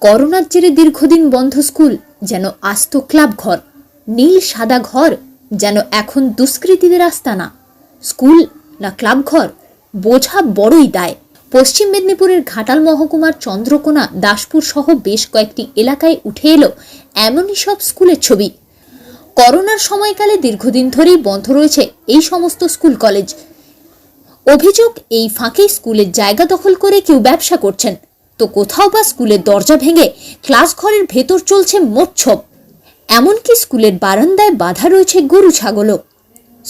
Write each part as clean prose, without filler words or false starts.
করোনার জেরে দীর্ঘদিন বন্ধ স্কুল যেন আস্ত ক্লাব ঘর, নীল সাদা ঘর যেন এখন দুষ্কৃতীদের আস্তানা। স্কুল না ক্লাব ঘর, বোঝা বড়ই দায়। পশ্চিম মেদিনীপুরের ঘাটাল মহকুমার চন্দ্রকোনা, দাসপুর সহ বেশ কয়েকটি এলাকায় উঠে এলো এমনই সব স্কুলের ছবি। করোনার সময়কালে দীর্ঘদিন ধরেই বন্ধ রয়েছে এই সমস্ত স্কুল কলেজ। অভিযোগ, এই ফাঁকে স্কুলের জায়গা দখল করে কেউ ব্যবসা করছেন, তো কোথাও বা স্কুলের দরজা ভেঙে ক্লাস ঘরের ভেতর চলছে মোচ্ছব। এমনকি স্কুলের বারান্দায় বাঁধা রয়েছে গরু ছাগলও।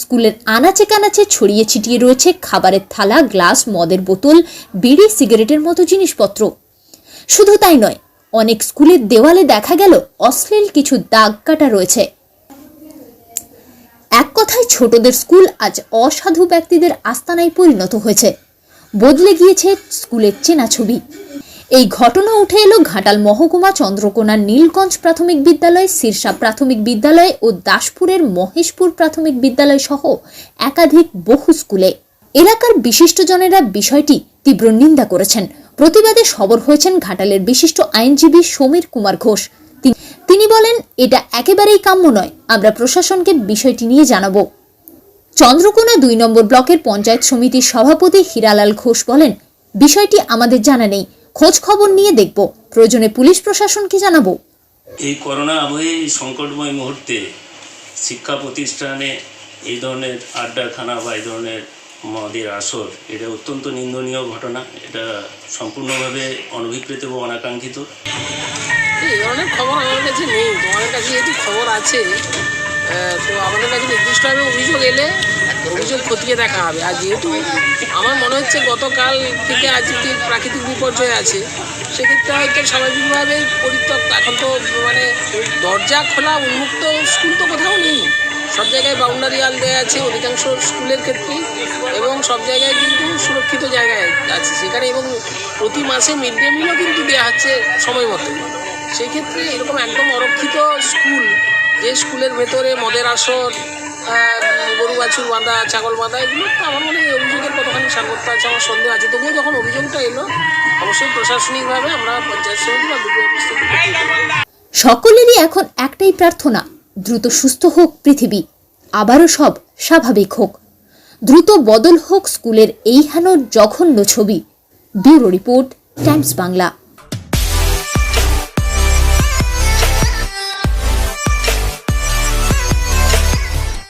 স্কুলের আনাচে কানাচে ছড়িয়ে ছিটিয়ে রয়েছে খাবারের থালা, গ্লাস, মদের বোতল, বিড়ি, সিগারেটের মতো জিনিসপত্র। শুধু তাই নয়, অনেক স্কুলের দেওয়ালে দেখা গেল অশ্লীল কিছু দাগ কাটা রয়েছে। এক কথায় ছোটদের স্কুল আজ অসাধু ব্যক্তিদের আস্তানায় পরিণত হয়েছে। বদলে গিয়েছে স্কুলের চেনা ছবি। এই ঘটনা উঠে এলো ঘাটাল মহকুমা চন্দ্রকোনার নীলগঞ্জ প্রাথমিক বিদ্যালয়, সিরসা প্রাথমিক বিদ্যালয় ও দাসপুরের মহেশপুর প্রাথমিক বিদ্যালয় সহ একাধিক বহু স্কুলে। এলাকার বিশিষ্টজনেরা বিষয়টি তীব্র নিন্দা করেছেন। প্রতিবাদে সরব হয়েছেন ঘাটালের বিশিষ্ট আইনজীবী সমীর কুমার ঘোষ। তিনি বলেন, এটা একেবারেই কাম্য নয়, আমরা প্রশাসনকে বিষয়টি নিয়ে জানাবো। চন্দ্রকোনা ২ নম্বর ব্লকের পঞ্চায়েত সমিতির সভাপতি হীরালাল ঘোষ বলেন, বিষয়টি আমাদের জানা নেই, খোঁজ খবর নিয়ে দেখব, প্রয়োজনে পুলিশ প্রশাসনকে জানাবো। এই করোনা আবহে সংকটময় মুহূর্তে শিক্ষা প্রতিষ্ঠানে এই ধরনের আড্ডাখানা বা এই ধরনের মদের আসর, এটা অত্যন্ত নিন্দনীয় ঘটনা। এটা সম্পূর্ণভাবে অনভিপ্রেত ও অনাকাঙ্ক্ষিত। এই ধরনের খবর আমার কাছে নেই। তোমাদের কাছে যেহেতু খবর আছে, তো আমাদের কাছে নির্দিষ্টভাবে অভিযোগ এলে অভিযোগ খতিয়ে দেখা হবে। আর যেহেতু আমার মনে হচ্ছে গতকাল থেকে আজকে প্রাকৃতিক বিপর্যয় আছে, সেক্ষেত্রে হয়তো স্বাভাবিকভাবে পরিত্যক্ত, এখন তো মানে দরজা খোলা উন্মুক্ত স্কুল তো কোথাও নেই। সব জায়গায় বাউন্ডারি ওয়াল দেওয়া আছে অধিকাংশ স্কুলের ক্ষেত্রেই, এবং সব জায়গায় কিন্তু সুরক্ষিত জায়গায় আছে সেখানে, এবং প্রতি মাসে মিড ডে মিলও কিন্তু দেওয়া হচ্ছে সময় মতো। সেই ক্ষেত্রে এরকম একদম অরক্ষিত স্কুল, যে স্কুলের ভেতরে মদের আসর, গরু বাছুর বাঁধা, ছাগল বাঁধা, এগুলো তো আমার মনে হয় অভিযোগের কতখানি সামর্থ্য আছে আমার সন্দেহ আছে। তবুও যখন অভিযোগটা এলো, অবশ্যই প্রশাসনিকভাবে আমরা পঞ্চায়েত সমিতি বা বিডিও অফিস থেকে সকলেরই এখন একটাই প্রার্থনা, দ্রুত সুস্থ হোক পৃথিবী, আবারও সব স্বাভাবিক হোক, দ্রুত বদল হোক স্কুলের এই হেন জঘন্য ছবি। Bureau report, Times Bangla.